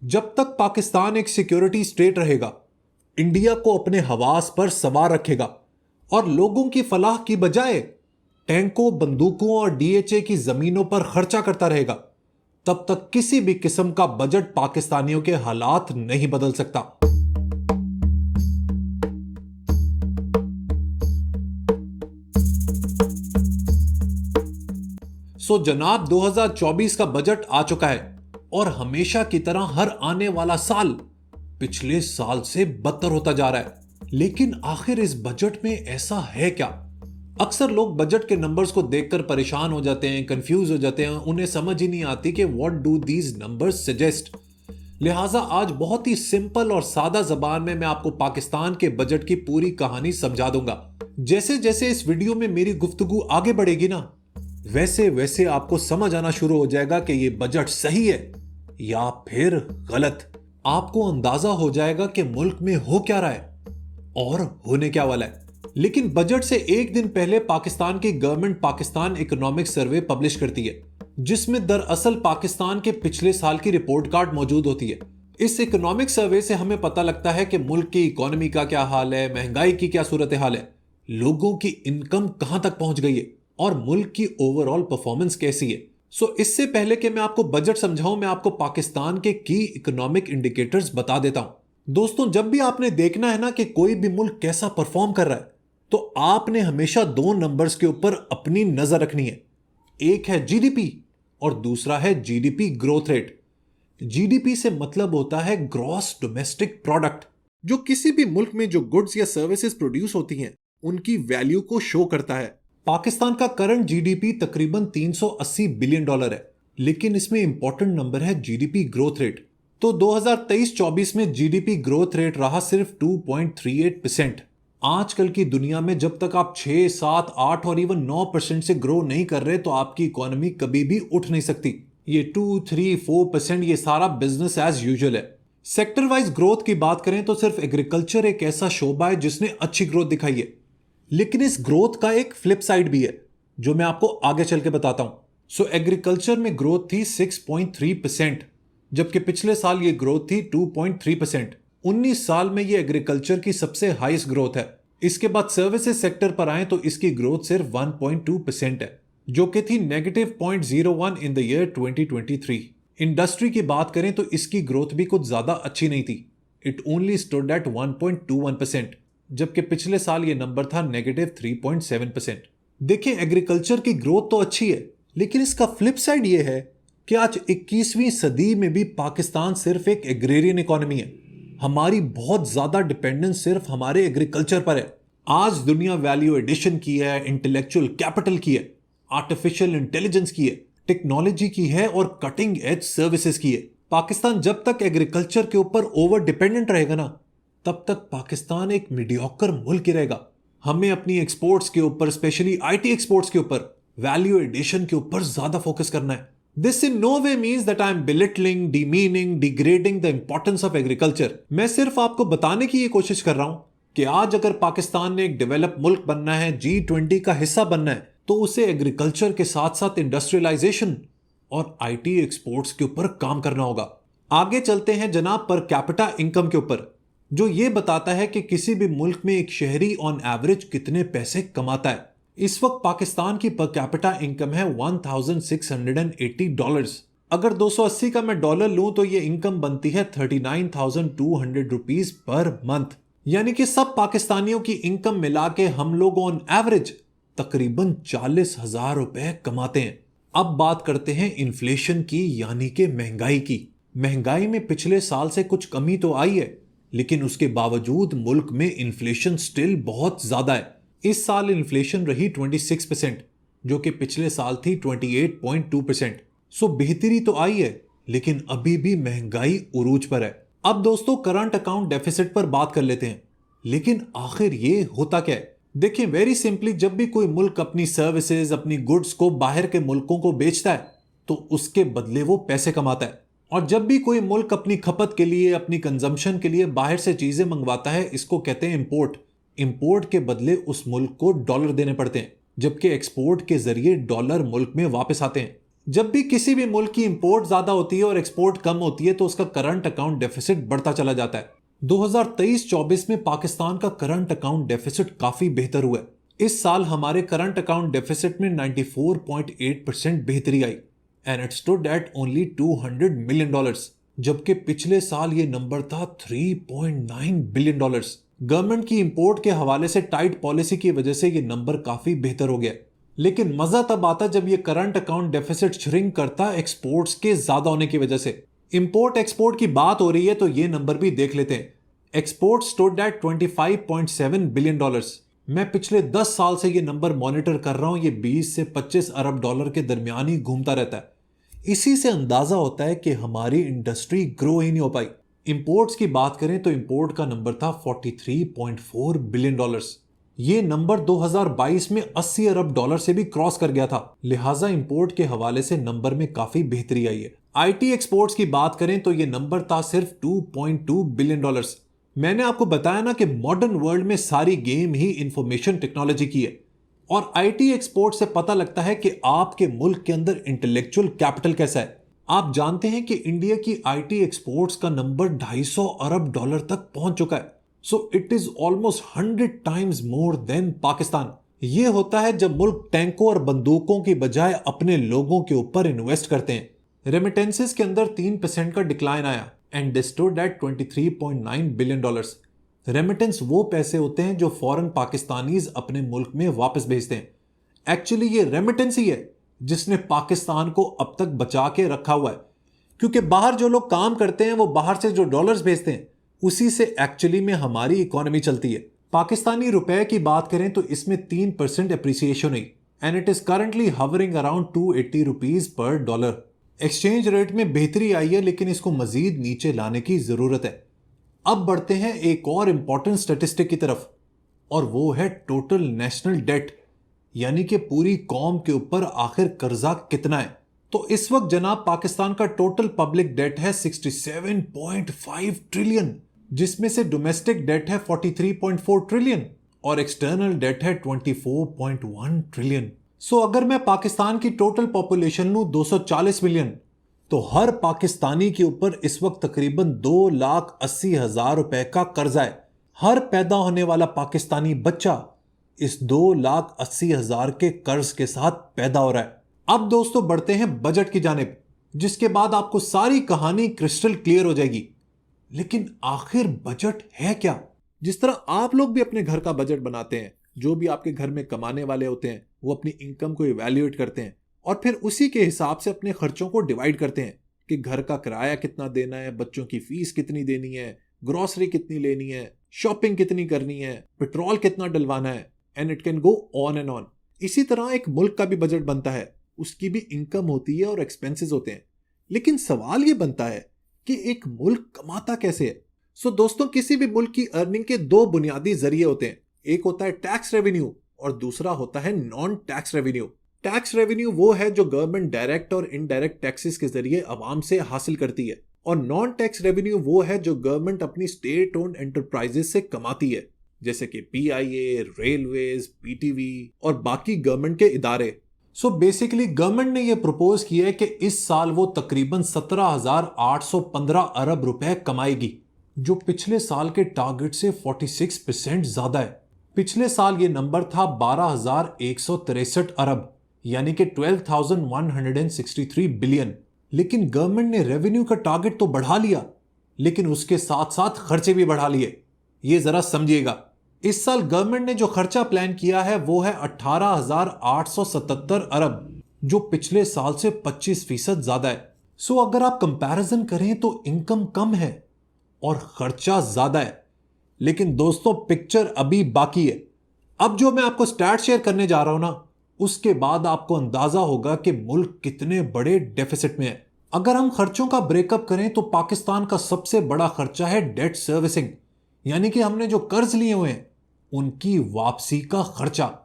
जब तक पाकिस्तान एक सिक्योरिटी स्टेट रहेगा, इंडिया को अपने हवास पर सवार रखेगा और लोगों की फलाह की बजाय टैंकों, बंदूकों और डीएचए की जमीनों पर खर्चा करता रहेगा, तब तक किसी भी किस्म का बजट पाकिस्तानियों के हालात नहीं बदल सकता। जनाब, 2024 का बजट आ चुका है और हमेशा की तरह हर आने वाला साल पिछले साल से बदतर होता जा रहा है। लेकिन आखिर इस बजट में ऐसा है क्या? अक्सर लोग बजट के नंबर्स को देखकर परेशान हो जाते हैं, कंफ्यूज हो जाते हैं, उन्हें समझ ही नहीं आती कि what do these numbers suggest. लिहाजा आज बहुत ही सिंपल और सादा जबान में मैं आपको पाकिस्तान के बजट की पूरी कहानी समझा दूंगा। जैसे जैसे इस वीडियो में मेरी गुफ्तगू आगे बढ़ेगी ना, वैसे वैसे आपको समझ आना शुरू हो जाएगा कि ये बजट सही है या फिर गलत। आपको अंदाजा हो जाएगा कि मुल्क में हो क्या रहा है और होने क्या वाला है। लेकिन बजट से एक दिन पहले पाकिस्तान की government Pakistan economic survey publish करती है, जिसमें दरअसल पाकिस्तान के पिछले साल की रिपोर्ट कार्ड मौजूद होती है। इस इकोनॉमिक सर्वे से हमें पता लगता है कि मुल्क की इकोनॉमी का क्या हाल है, महंगाई की क्या सूरत हाल है, लोगों की इनकम कहां तक पहुंच गई है और मुल्क की ओवरऑल परफॉर्मेंस कैसी है। इससे पहले कि मैं आपको बजट समझाऊं, मैं आपको पाकिस्तान के की इकोनॉमिक इंडिकेटर्स बता देता हूं। दोस्तों, जब भी आपने देखना है ना कि कोई भी मुल्क कैसा परफॉर्म कर रहा है, तो आपने हमेशा दो नंबर्स के ऊपर अपनी नजर रखनी है। एक है जीडीपी और दूसरा है जीडीपी ग्रोथ रेट। जीडीपी से मतलब होता है ग्रॉस डोमेस्टिक प्रोडक्ट, जो किसी भी मुल्क में जो गुड्स या सर्विसेज प्रोड्यूस होती हैं उनकी वैल्यू को शो करता है। पाकिस्तान का करंट जीडीपी तकरीबन $380 बिलियन है, लेकिन इसमें इंपॉर्टेंट नंबर है जीडीपी ग्रोथ रेट। तो 2023-24 में जीडीपी ग्रोथ रेट रहा सिर्फ 2.38%। आजकल की दुनिया में जब तक आप 6, 7, 8 और इवन 9% से ग्रो नहीं कर रहे, तो आपकी इकोनॉमी कभी भी उठ नहीं सकती। ये 2, 3, 4% ये सारा बिजनेस एज यूजुअल है। सेक्टर वाइज ग्रोथ की बात करें तो सिर्फ एग्रीकल्चर एक ऐसा शोबा है जिसने अच्छी ग्रोथ दिखाई है। लेकिन इस ग्रोथ का एक फ्लिप साइड भी है, जो मैं आपको आगे चल के बताता हूं। एग्रीकल्चर में ग्रोथ थी 6.3%, जबकि पिछले साल ये ग्रोथ थी 2.3%। 19 साल में ये एग्रीकल्चर की सबसे हाईएस्ट ग्रोथ है। इसके बाद सर्विसेज सेक्टर पर आए तो इसकी ग्रोथ सिर्फ 1.2% है, जो कि थी -0.01 इन द ईयर 2023। इंडस्ट्री की बात करें तो इसकी ग्रोथ भी कुछ ज्यादा अच्छी नहीं थी। इट ओनली स्टूड एट 1.21%, जबकि पिछले साल ये नंबर था -3.7%। देखिए, एग्रीकल्चर की ग्रोथ तो अच्छी है, लेकिन इसका फ्लिप साइड ये है कि आज 21वीं सदी में भी पाकिस्तान सिर्फ एक एग्रेरियन इकोनॉमी है। हमारी बहुत ज्यादा डिपेंडेंस सिर्फ हमारे एग्रीकल्चर पर है। आज दुनिया वैल्यू एडिशन की है, इंटेलेक्चुअल कैपिटल की है, आर्टिफिशियल इंटेलिजेंस की है, टेक्नोलॉजी की है और कटिंग एज सर्विसेज की है। पाकिस्तान जब तक एग्रीकल्चर के ऊपर ओवर डिपेंडेंट रहेगा ना, तब तक पाकिस्तान एक मीडियोकर मुल्क ही रहेगा। हमें अपनी एक्सपोर्ट्स के ऊपर, स्पेशली आईटी एक्सपोर्ट्स के ऊपर, वैल्यू एडिशन के ऊपर ज्यादा फोकस करना है। This in no way means that I am belittling, demeaning, degrading the importance of agriculture. मैं सिर्फ आपको बताने की ये कोशिश कर रहा हूं कि आज अगर पाकिस्तान ने एक डेवलप मुल्क बनना है, G20 का हिस्सा बनना है, तो उसे एग्रीकल्चर के साथ साथ इंडस्ट्रियलाइजेशन और आईटी एक्सपोर्ट्स के ऊपर काम करना होगा। आगे चलते हैं जनाब पर कैपिटा इनकम के ऊपर, जो ये बताता है कि किसी भी मुल्क में एक शहरी ऑन एवरेज कितने पैसे कमाता है। इस वक्त पाकिस्तान की पर कैपिटा इनकम है $1,680। अगर 280 का मैं डॉलर लूं तो ये इनकम बनती है 39,200 रुपीज पर मंथ। यानी कि सब पाकिस्तानियों की इनकम मिला के हम लोग ऑन एवरेज तकरीबन 40,000 रुपए कमाते हैं। अब बात करते हैं इन्फ्लेशन की, यानी कि महंगाई की। महंगाई में पिछले साल से कुछ कमी तो आई है, लेकिन उसके बावजूद मुल्क में इन्फ्लेशन स्टिल बहुत ज्यादा है। इस साल इन्फ्लेशन रही 26%, जो कि पिछले साल थी 28.2%। बेहतरी तो आई है, लेकिन अभी भी महंगाई उरूज पर है। अब दोस्तों, करंट अकाउंट डेफिसिट पर बात कर लेते हैं। लेकिन आखिर ये होता क्या है? देखिए, वेरी सिंपली, जब भी कोई मुल्क अपनी सर्विसेज, अपनी गुड्स को बाहर के मुल्कों को बेचता है, तो उसके बदले वो पैसे कमाता है। और जब भी कोई मुल्क अपनी खपत के लिए, अपनी कंजम्पशन के लिए बाहर से चीजें मंगवाता है, इसको कहते हैं इंपोर्ट। इंपोर्ट के बदले उस मुल्क को डॉलर देने पड़ते हैं, जबकि एक्सपोर्ट के जरिए डॉलर मुल्क में वापस आते हैं। जब भी किसी भी मुल्क की इंपोर्ट ज्यादा होती है और एक्सपोर्ट कम होती है तो उसका करंट अकाउंट डेफिसिट बढ़ता चला जाता है। 2023-24 में पाकिस्तान का करंट अकाउंट डेफिसिट काफी बेहतर हुआ है। इस साल हमारे करंट अकाउंट डेफिसिट में 94.8% बेहतरी आई and it stood at only $200 million, जबकि पिछले साल ये नंबर था $3.9 बिलियन। गवर्नमेंट की इंपोर्ट के हवाले से टाइट पॉलिसी की वजह से ये नंबर काफी बेहतर हो गया। लेकिन मजा तब आता जब ये करंट अकाउंट डेफिसिट श्रिंक करता एक्सपोर्ट्स के ज्यादा होने की वजह से। इंपोर्ट एक्सपोर्ट की बात हो रही है तो ये नंबर भी देख लेते हैं। Export stood at $25.7 billion. मैं पिछले 10 साल से ये नंबर मॉनिटर कर रहा हूं, ये 20 से 25 अरब डॉलर के दरमियान ही घूमता रहता है। इसी से अंदाजा होता है कि हमारी इंडस्ट्री ग्रो ही नहीं हो पाई। इंपोर्ट्स की बात करें तो इंपोर्ट का नंबर था $43.4 बिलियन। ये नंबर 2022 में 80 अरब डॉलर से भी क्रॉस कर गया था, लिहाजा इंपोर्ट के हवाले से नंबर में काफी बेहतरी आई है। आईटी एक्सपोर्ट्स की बात करें तो ये नंबर था सिर्फ $2.2 बिलियन। मैंने आपको बताया ना कि मॉडर्न वर्ल्ड में सारी गेम ही इंफॉर्मेशन टेक्नोलॉजी की है, और आईटी एक्सपोर्ट से पता लगता है कि आपके मुल्क के अंदर इंटेलेक्चुअल कैपिटल कैसा है। आप जानते हैं कि इंडिया की आईटी एक्सपोर्ट्स का नंबर 250 अरब डॉलर तक पहुंच चुका है। So it is almost 100 times more than Pakistan. यह होता है जब मुल्क टैंकों और बंदूकों की बजाय अपने लोगों के ऊपर इन्वेस्ट करते हैं। रेमिटेंसेस के अंदर 3% का डिक्लाइन आया and stood at $23.9 billion. Remittance वो पैसे होते हैं जो फॉरेन पाकिस्तानीज अपने मुल्क में वापस भेजते हैं। एक्चुअली ये रेमिटेंस ही है जिसने पाकिस्तान को अब तक बचा के रखा हुआ है, क्योंकि बाहर जो लोग काम करते हैं वो बाहर से जो डॉलर्स भेजते हैं उसी से एक्चुअली में हमारी इकोनॉमी चलती है। पाकिस्तानी रुपए की बात करें तो इसमें 3% अप्रिसिएशन हुई and it is currently hovering around ₹280 पर डॉलर। एक्सचेंज रेट में बेहतरी आई है, लेकिन इसको मजीद नीचे लाने की जरूरत है। अब बढ़ते हैं एक और इंपॉर्टेंट स्टैटिस्टिक की तरफ, और वो है टोटल नेशनल डेट, यानी कि पूरी कौम के ऊपर आखिर कर्जा कितना है। तो इस वक्त जनाब पाकिस्तान का टोटल पब्लिक डेट है 67.5 ट्रिलियन, जिसमें से डोमेस्टिक डेट है 43.4 ट्रिलियन और एक्सटर्नल डेट है 24.1 ट्रिलियन। सो अगर मैं पाकिस्तान की टोटल पॉपुलेशन लूं 240 मिलियन, तो हर पाकिस्तानी के ऊपर इस वक्त तकरीबन 2,80,000 रुपए का कर्जा है। हर पैदा होने वाला पाकिस्तानी बच्चा इस 2,80,000 के कर्ज के साथ पैदा हो रहा है। अब दोस्तों बढ़ते हैं बजट की जानिब, जिसके बाद आपको सारी कहानी क्रिस्टल क्लियर हो जाएगी। लेकिन आखिर बजट है क्या? जिस तरह आप लोग भी अपने घर का बजट बनाते हैं, जो भी आपके घर में कमाने वाले होते हैं वो अपनी इनकम को इवैल्यूएट करते हैं और फिर उसी के हिसाब से अपने खर्चों को डिवाइड करते हैं कि घर का किराया कितना देना है, बच्चों की फीस कितनी देनी है, ग्रोसरी कितनी लेनी है, शॉपिंग कितनी करनी है, पेट्रोल कितना डलवाना है, and it can go on and on. इसी तरह एक मुल्क का भी बजट बनता है, उसकी भी इनकम होती है और एक्सपेंसेस होते हैं। लेकिन सवाल ये बनता है कि एक मुल्क कमाता कैसे है? सो दोस्तों, किसी भी मुल्क की अर्निंग के दो बुनियादी जरिए होते हैं। एक होता है टैक्स रेवेन्यू और दूसरा होता है non tax revenue. Tax revenue वो है जो गवर्नमेंट डायरेक्ट और इनडायरेक्ट टैक्सेस के जरिए अवाम से हासिल करती है, और नॉन टैक्स रेवेन्यू वो है जो गवर्नमेंट अपनी स्टेट ओन्ड एंटरप्राइजेस से कमाती है, जैसे कि पीआईए, रेलवेज, पीटीवी और बाकी गवर्नमेंट के इदारे। सो बेसिकली गवर्नमेंट ने यह प्रपोज किया है कि इस साल वो तकरीबन 17,815 अरब रुपए कमाएगी, जो पिछले साल के टारगेट से 46% ज्यादा है। पिछले साल ये नंबर था 12,163 अरब, यानी कि 12,163 बिलियन। लेकिन गवर्नमेंट ने रेवेन्यू का टारगेट तो बढ़ा लिया, लेकिन उसके साथ साथ खर्चे भी बढ़ा लिए। ये जरा समझिएगा। इस साल गवर्नमेंट ने जो खर्चा प्लान किया है वो है 18,877 अरब, जो पिछले साल से 25% ज्यादा है। सो अगर आप कंपैरिजन करें तो इनकम कम है और खर्चा ज्यादा है। लेकिन दोस्तों, पिक्चर अभी बाकी है। अब जो मैं आपको स्टैट शेयर करने जा रहा हूं ना, उसके बाद आपको अंदाजा होगा कि मुल्क कितने बड़े डेफिसिट में है। अगर हम खर्चों का ब्रेकअप करें तो पाकिस्तान का सबसे बड़ा खर्चा है डेट सर्विसिंग, यानी कि हमने जो कर्ज लिए हुए हैं उनकी वापसी का खर्चा,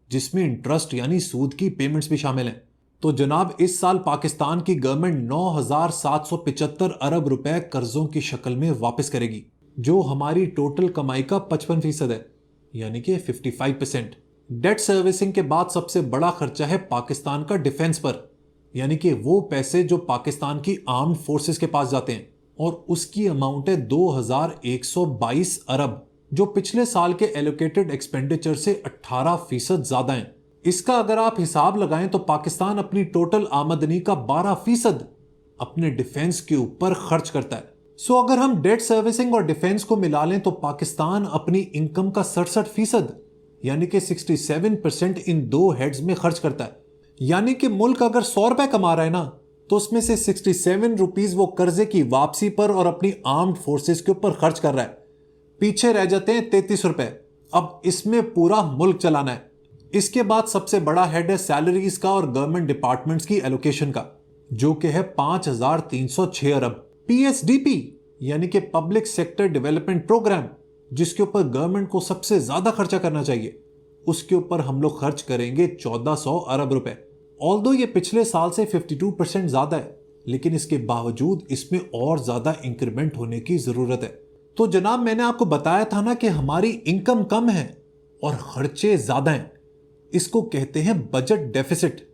जिसमें इंटरेस्ट यानी सूद की पेमेंट्स भी शामिल हैं। तो जनाब, इस साल पाकिस्तान की गवर्नमेंट 9,775 अरब रुपए कर्जों की शक्ल में वापस करेगी, जो हमारी टोटल कमाई का 55% है, यानी कि 55%। डेट सर्विसिंग के बाद सबसे बड़ा खर्चा है पाकिस्तान का डिफेंस पर, यानी कि वो पैसे जो पाकिस्तान की आर्म्ड फोर्सेस के पास जाते हैं, और उसकी अमाउंट है 2122 अरब, जो पिछले साल के एलोकेटेड एक्सपेंडिचर से 18% ज्यादा है। इसका अगर आप हिसाब लगाएं तो पाकिस्तान अपनी टोटल आमदनी का 12% अपने डिफेंस के ऊपर खर्च करता है। सो अगर हम डेट सर्विसिंग और डिफेंस को मिला लें तो पाकिस्तान अपनी इनकम का 67% यानी कि 67% इन दो हेड्स में खर्च करता है। यानी कि मुल्क अगर 100 रुपए कमा रहा है ना, तो उसमें से 67 रुपीज वो कर्जे की वापसी पर और अपनी आर्म्ड फोर्सेस के ऊपर खर्च कर रहा है। पीछे रह जाते हैं 33 रुपए। अब इसमें पूरा मुल्क चलाना है। इसके बाद सबसे बड़ा हेड है सैलरीज का और गवर्नमेंट डिपार्टमेंट्स की एलोकेशन का, जो कि है 5306 अरब। पीएसडीपी यानी कि पब्लिक सेक्टर डेवलपमेंट प्रोग्राम, जिसके ऊपर गवर्नमेंट को सबसे ज्यादा खर्चा करना चाहिए, उसके ऊपर हम लोग खर्च करेंगे 1400 अरब रुपए। ऑल्दो ये पिछले साल से 52% ज्यादा है, लेकिन इसके बावजूद इसमें और ज्यादा इंक्रीमेंट होने की जरूरत है। तो जनाब, मैंने आपको बताया था ना कि हमारी इनकम कम है और खर्चे ज्यादा हैं। इसको कहते हैं बजट डेफिसिट।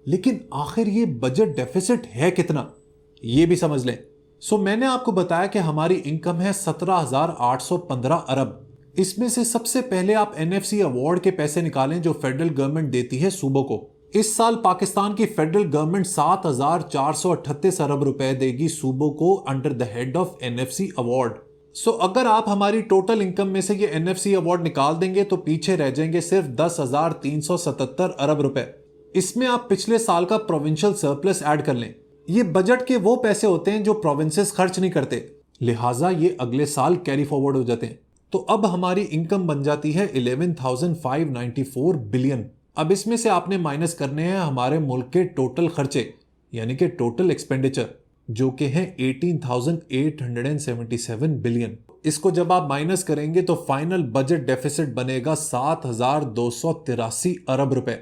लेकिन आखिर ये बजट डेफिसिट है कितना, ये भी समझ लें। सो मैंने आपको बताया कि हमारी इनकम है 17,815 अरब। इसमें से सबसे पहले आप एनएफसी अवार्ड के पैसे निकालें जो फेडरल गवर्नमेंट देती है सूबों को। इस साल पाकिस्तान की फेडरल गवर्नमेंट 7,438 अरब रुपए देगी सूबों को under the head of NFC award. So अगर आप हमारी टोटल इनकम में से ये एनएफसी अवार्ड निकाल देंगे तो पीछे रह जाएंगे सिर्फ 10,377 अरब रुपए। इसमें आप पिछले साल का प्रोविंशियल सरप्लस ऐड कर लें। ये बजट के वो पैसे होते हैं जो प्रोविंसेस खर्च नहीं करते, लिहाजा ये अगले साल कैरी फॉरवर्ड हो जाते हैं। तो अब हमारी इनकम बन जाती है 11,594 बिलियन। अब इसमें से आपने माइनस करने हैं हमारे मुल्क के टोटल खर्चे, यानी कि टोटल एक्सपेंडिचर, जो कि है 18,877 बिलियन। इसको जब आप माइनस करेंगे तो फाइनल बजट डेफिसिट बनेगा 7,283 अरब रुपए।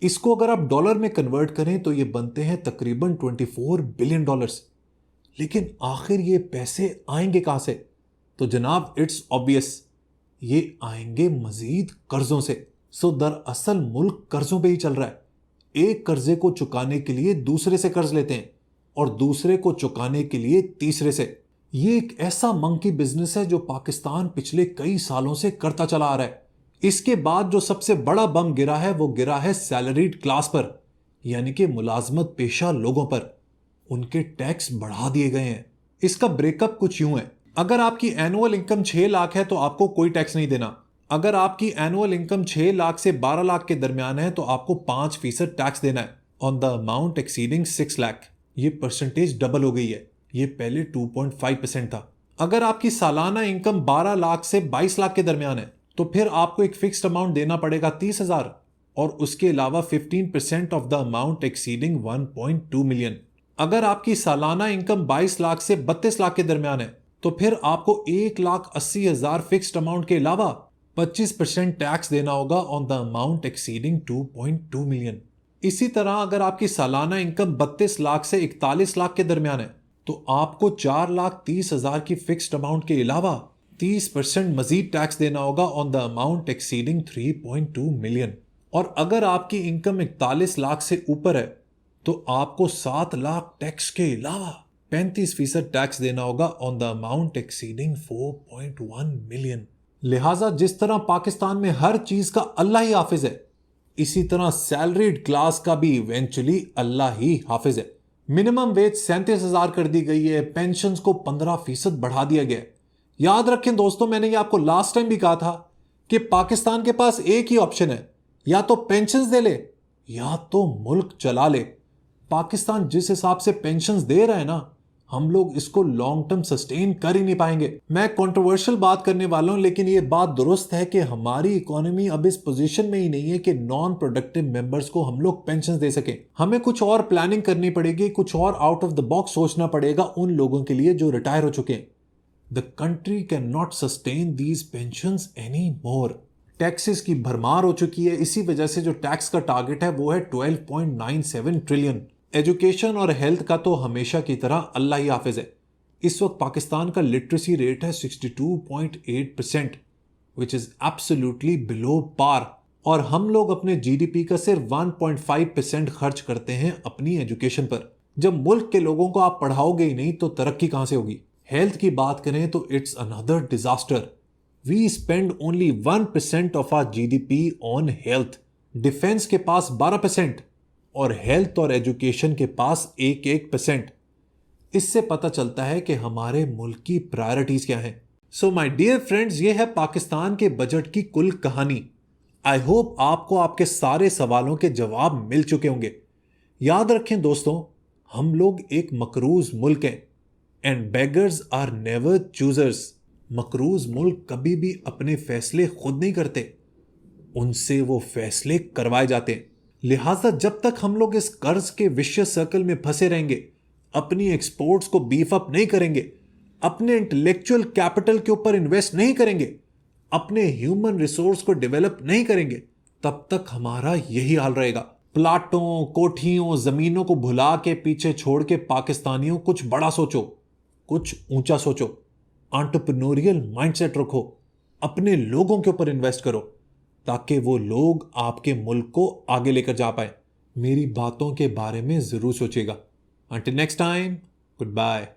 इसको अगर आप डॉलर में कन्वर्ट करें तो ये बनते हैं तकरीबन 24 बिलियन डॉलर्स। लेकिन आखिर ये पैसे आएंगे कहां से? तो जनाब, इट्स ऑब्वियस, ये आएंगे मजीद कर्जों से। सो दरअसल मुल्क कर्जों पे ही चल रहा है। एक कर्जे को चुकाने के लिए दूसरे से कर्ज लेते हैं और दूसरे को चुकाने के लिए तीसरे से। ये एक ऐसा मंकी बिजनेस है जो पाकिस्तान पिछले कई सालों से करता चला आ रहा है। इसके बाद जो सबसे बड़ा बम गिरा है वो गिरा है सैलरीड क्लास पर, यानी कि मुलाजमत पेशा लोगों पर। उनके टैक्स बढ़ा दिए गए हैं। इसका ब्रेकअप कुछ यूं है। अगर आपकी एनुअल इनकम 6 लाख है तो आपको कोई टैक्स नहीं देना। अगर आपकी एनुअल इनकम 6 लाख से 12 लाख के दरमियान है तो आपको 5% टैक्स देना है on the amount exceeding 6 lakh. ये परसेंटेज डबल हो गई है, ये पहले 2.5% था। अगर आपकी सालाना इनकम 12 लाख से 22 लाख के दरमियान है तो फिर आपको एक फिक्स्ड अमाउंट देना पड़ेगा 30,000 और उसके अलावा 15% of the amount exceeding 1.2 million. अगर आपकी सालाना इनकम 22 लाख से 32 लाख के दरमियान है तो फिर आपको 1,80,000 फिक्स्ड अमाउंट के अलावा 25% टैक्स देना होगा on the amount exceeding 2.2 million. इसी तरह अगर आपकी सालाना इनकम 32 लाख से 41 लाख के दरमियान है तो आपको 4,30,000 की फिक्स्ड अमाउंट के अलावा 30% मजीद टैक्स देना होगा on the amount exceeding 3.2 million. और अगर आपकी इनकम 41 लाख से ऊपर है तो आपको 7 लाख टैक्स के अलावा 35% टैक्स देना होगा on the amount exceeding 4.1 million. लिहाजा जिस तरह पाकिस्तान में हर चीज का अल्लाह ही हाफिज है, इसी तरह सैलरीड क्लास का भी इवेंचुअली अल्लाह ही हाफिज है। मिनिमम वेज 37,000 कर दी गई है। पेंशन को 15% बढ़ा दिया गया है। याद रखें दोस्तों, मैंने ये आपको लास्ट टाइम भी कहा था कि पाकिस्तान के पास एक ही ऑप्शन है, या तो पेंशन दे ले या तो मुल्क चला ले। पाकिस्तान जिस हिसाब से पेंशन दे रहा है ना, हम लोग इसको लॉन्ग टर्म सस्टेन कर ही नहीं पाएंगे। मैं कंट्रोवर्शियल बात करने वाला हूं, लेकिन ये बात दुरुस्त है कि हमारी इकोनॉमी अब इस पोजीशन में ही नहीं है कि नॉन प्रोडक्टिव मेंबर्स को हम लोग पेंशन दे सके। हमें कुछ और प्लानिंग करनी पड़ेगी, कुछ और आउट ऑफ द बॉक्स सोचना पड़ेगा उन लोगों के लिए जो रिटायर हो चुके हैं। The country can not sustain these pensions any more. Taxes की भरमार हो चुकी है। इसी वजह से जो टैक्स का टारगेट है वो है 12.97 ट्रिलियन। एजुकेशन और हेल्थ का तो हमेशा की तरह अल्लाह ही हाफिज है। इस वक्त पाकिस्तान का लिटरेसी रेट है 62.8%, which is absolutely below par. और हम लोग अपने जीडीपी का सिर्फ 1.5% खर्च करते हैं अपनी एजुकेशन पर। जब मुल्क के लोगों को आप पढ़ाओगे ही नहीं तो तरक्की कहां से होगी। हेल्थ की बात करें तो it's another disaster. We spend only 1% of our GDP on health. Defence के पास 12% और हेल्थ और एजुकेशन के पास 1%। इससे पता चलता है कि हमारे मुल्क की प्रायोरिटीज क्या हैं। सो माय डियर फ्रेंड्स, ये है पाकिस्तान के बजट की कुल कहानी। आई होप आपको आपके सारे सवालों के जवाब मिल चुके होंगे। याद रखें दोस्तों, हम लोग एक मकरूज मुल्क हैं and beggars are never choosers. मकरूज मुल्क कभी भी अपने फैसले खुद नहीं करते, उनसे वो फैसले करवाए जाते हैं। लिहाजा जब तक हम लोग इस कर्ज के विशियस सर्कल में फंसे रहेंगे, अपनी एक्सपोर्ट्स को बीफ अप नहीं करेंगे, अपने इंटेलेक्चुअल कैपिटल के ऊपर इन्वेस्ट नहीं करेंगे, अपने ह्यूमन रिसोर्स को डेवलप नहीं करेंगे, तब तक हमारा यही हाल रहेगा। प्लाटों, कोठियों, जमीनों को भुला के पीछे छोड़ के पाकिस्तानियों कुछ बड़ा सोचो, कुछ ऊंचा सोचो, एंटरप्रेन्योरियल माइंडसेट रखो, अपने लोगों के ऊपर इन्वेस्ट करो ताकि वो लोग आपके मुल्क को आगे लेकर जा पाए। मेरी बातों के बारे में जरूर सोचिएगा। Until next time, goodbye.